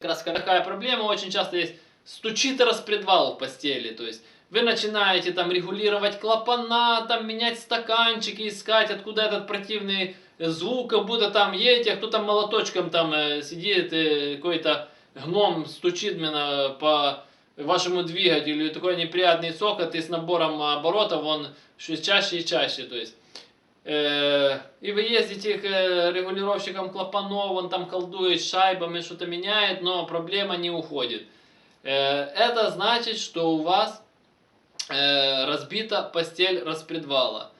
Как раз такая проблема очень часто есть, стучит распредвал в постели, то есть вы начинаете там регулировать клапана, там менять стаканчики, искать, откуда этот противный звук, как будто там едете, а кто-то молоточком там сидит, какой-то гном стучит именно по вашему двигателю, и такой неприятный цокот, и с набором оборотов он чаще и чаще, то есть. И вы ездите к регулировщикам клапанов, он там колдует шайбами, что-то меняет, но проблема не уходит. Это значит, что у вас разбита постель распредвала.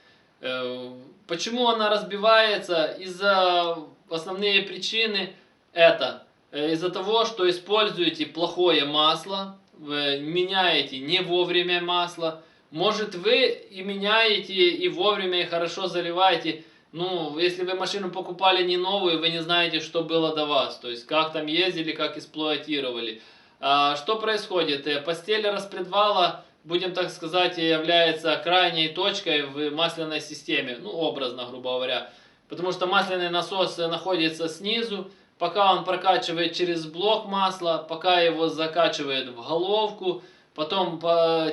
Почему она разбивается? Из-за основные причины это из-за того, что используете плохое масло, вы меняете не вовремя масло. Может, вы и меняете, и вовремя, и хорошо заливаете. Ну, если вы машину покупали не новую, вы не знаете, что было до вас. То есть, как там ездили, как эксплуатировали. Что происходит? Постель распредвала, будем так сказать, является крайней точкой в масляной системе. Ну, образно, грубо говоря. Потому что масляный насос находится снизу. Пока он прокачивает через блок масла, пока его закачивает в головку, потом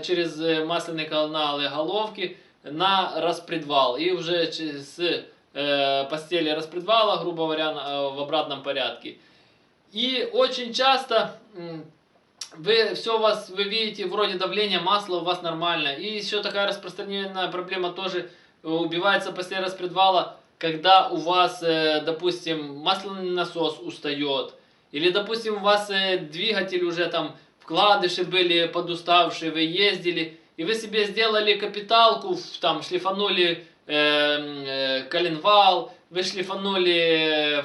через масляные каналы головки на распредвал. И уже с постели распредвала, грубо говоря, в обратном порядке. И очень часто вы видите, вроде давление масла у вас нормально. И еще такая распространенная проблема тоже убивается после распредвала, когда у вас, допустим, масляный насос устает. Или, допустим, у вас двигатель уже там, вкладыши были подуставшие, вы ездили, и вы себе сделали капиталку, там шлифанули коленвал, вы шлифанули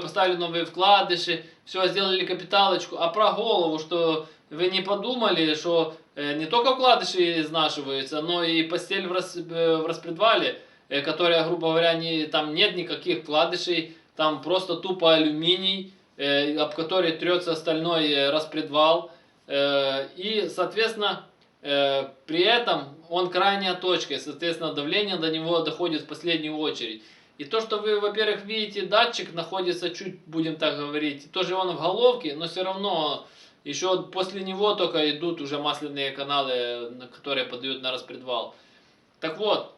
поставили новые вкладыши, все, сделали капиталочку, а про голову, что вы не подумали, что не только вкладыши изнашиваются, но и постель в распредвале, которая, грубо говоря, там нет никаких вкладышей, там просто тупо алюминий, об который трется стальной распредвал, и, соответственно, при этом он крайняя точка, и, соответственно, давление до него доходит в последнюю очередь. И то, что вы, во-первых, видите, датчик находится чуть, будем так говорить, тоже он в головке, но все равно еще после него только идут уже масляные каналы, которые подают на распредвал. Так вот,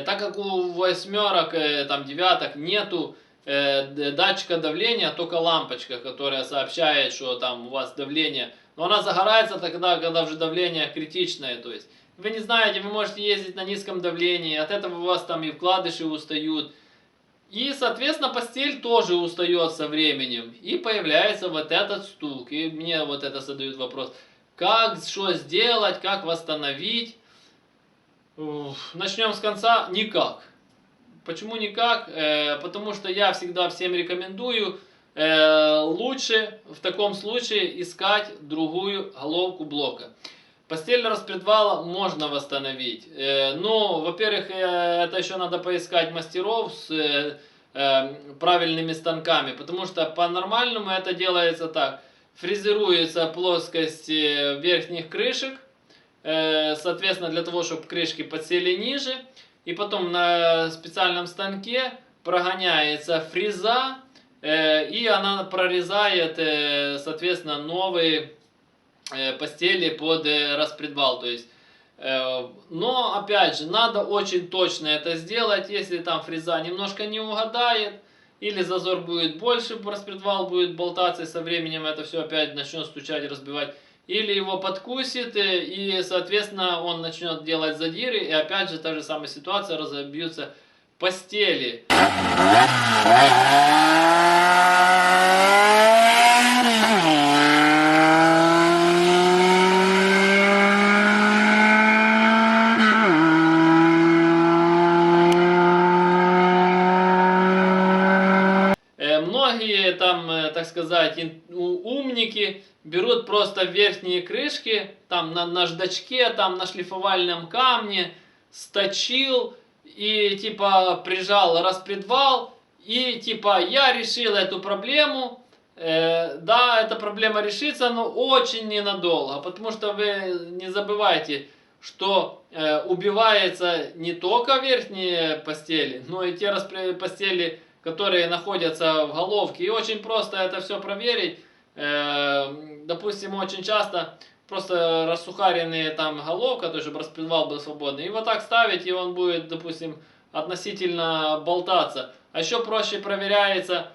так как у восьмерок, там девяток нету датчика давления, только лампочка, которая сообщает, что там у вас давление, но она загорается тогда, когда уже давление критичное, то есть вы не знаете, вы можете ездить на низком давлении, от этого у вас там и вкладыши устают, и, соответственно, постель тоже устает со временем, и появляется вот этот стук, и мне вот это задают вопрос, как, что сделать, как восстановить. Начнем с конца. Никак. Почему никак? Потому что я всегда всем рекомендую лучше в таком случае искать другую головку блока. Постель распредвала можно восстановить. Но, во-первых, это еще надо поискать мастеров с правильными станками. Потому что по-нормальному это делается так. Фрезеруется плоскость верхних крышек. Соответственно, для того, чтобы крышки подсели ниже. И потом на специальном станке прогоняется фреза. И она прорезает, соответственно, новые постели под распредвал. То есть, но, опять же, надо очень точно это сделать. Если там фреза немножко не угадает, или зазор будет больше, распредвал будет болтаться, и со временем это все опять начнет стучать, разбивать. Или его подкусит, и, соответственно, он начнет делать задиры, и опять же та же самая ситуация, разобьются постели. Многие там, так сказать, умники берут просто верхние крышки, там на наждачке, там на шлифовальном камне, сточил и типа прижал распредвал, и типа я решил эту проблему. Да, эта проблема решится, но очень ненадолго, потому что вы не забывайте, что убивается не только верхние постели, но и те постели, которые находятся в головке. И очень просто это все проверить. допустим, очень часто просто рассухаренные там головка, то есть чтобы распредвал был свободный. И вот так ставить, и он будет, допустим, относительно болтаться. А еще проще проверяется,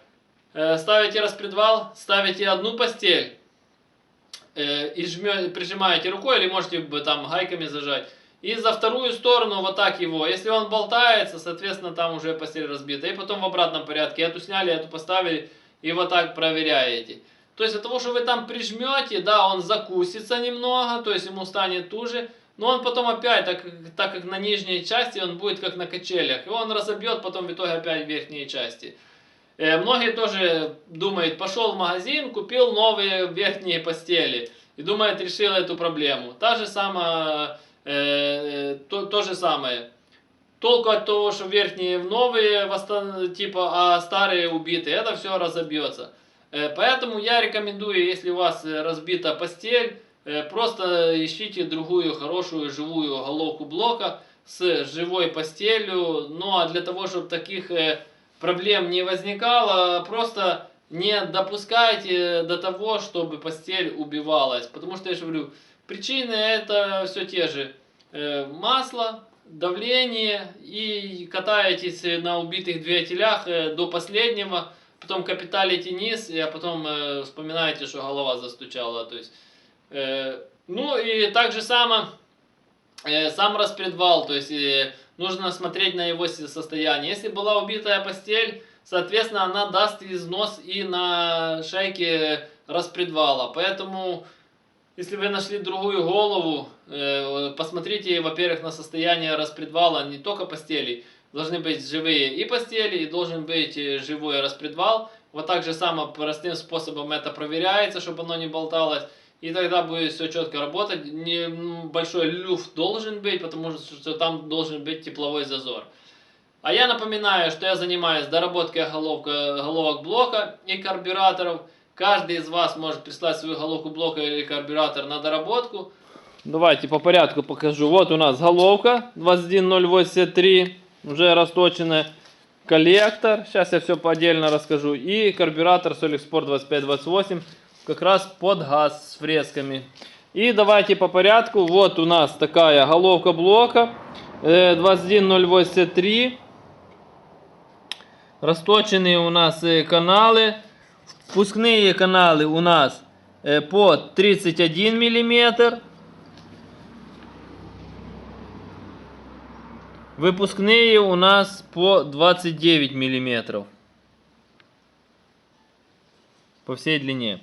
ставите распредвал, ставите одну постель и прижимаете рукой, или можете там гайками зажать. И за вторую сторону вот так его. Если он болтается, соответственно, там уже постель разбита. И потом в обратном порядке. Эту сняли, эту поставили. И вот так проверяете. То есть от того, что вы там прижмете, да, он закусится немного. То есть ему станет туже. Но он потом опять, так как на нижней части, он будет как на качелях. И он разобьет потом в итоге опять в верхней части. Многие тоже думают, пошел в магазин, купил новые верхние постели. И думает, решил эту проблему. То же самое. Толку от того, что верхние новые, типа, а старые убиты, это все разобьется. Поэтому я рекомендую, если у вас разбита постель, просто ищите другую хорошую живую головку блока с живой постелью. Ну а для того, чтобы таких проблем не возникало, просто не допускайте до того, чтобы постель убивалась. Потому что, я же говорю, причины это все те же. Масло, давление, и катаетесь на убитых двигателях до последнего, потом капиталите низ, а потом вспоминаете, что голова застучала. То есть, ну и так же само сам распредвал, то есть нужно смотреть на его состояние. Если была убитая постель, соответственно, она даст износ и на шейке распредвала. Поэтому, если вы нашли другую голову, посмотрите, во-первых, на состояние распредвала, не только постелей. Должны быть живые и постели, и должен быть живой распредвал. Вот так же само простым способом это проверяется, чтобы оно не болталось. И тогда будет все четко работать. Большой люфт должен быть, потому что там должен быть тепловой зазор. А я напоминаю, что я занимаюсь доработкой головок блока и карбюраторов. Каждый из вас может прислать свою головку блока или карбюратор на доработку. Давайте по порядку покажу. Вот у нас головка 21083, уже расточенная. Коллектор, сейчас я все по отдельно расскажу. И карбюратор Solixport 2528, как раз под газ с фресками. И давайте по порядку. Вот у нас такая головка блока 21083. Расточенные у нас каналы. Впускные каналы у нас по 31 мм. Выпускные у нас по 29 мм. По всей длине.